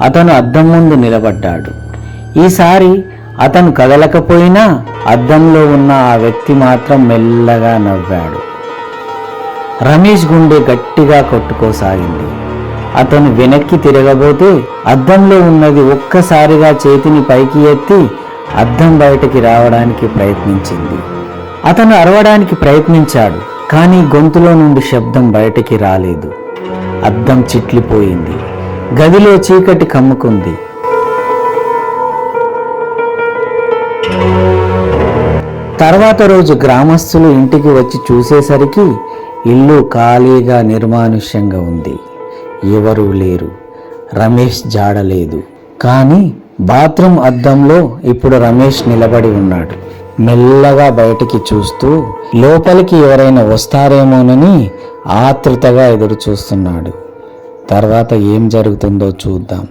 అతను అద్దం ముందు నిలబడ్డాడు. ఈసారి అతను కదలకపోయినా అద్దంలో ఉన్న ఆ వ్యక్తి మాత్రం మెల్లగా నవ్వాడు. రమేష్ గుండె గట్టిగా కొట్టుకోసాగింది. అతను వెనక్కి తిరగబోతే అద్దంలో ఉన్నది ఒక్కసారిగా చేతిని పైకి ఎత్తి అద్దం బయటికి రావడానికి ప్రయత్నించింది. అతను అరవడానికి ప్రయత్నించాడు, కానీ గొంతులో నుండి శబ్దం బయటికి రాలేదు. అద్దం చిట్లిపోయింది. గదిలో చీకటి కమ్ముకుంది. తర్వాత రోజు గ్రామస్తులు ఇంటికి వచ్చి చూసేసరికి ఇల్లు ఖాళీగా నిర్మానుష్యంగా ఉంది. ఎవరూ లేరు. రమేష్ జాడలేదు. కానీ బాత్రూమ్ అద్దంలో ఇప్పుడు రమేష్ నిలబడి ఉన్నాడు. మెల్లగా బయటికి చూస్తూ లోపలికి ఎవరైనా వస్తారేమోనని ఆతృతగా ఎదురు చూస్తున్నాడు. తర్వాత ఏం జరుగుతుందో చూద్దాం.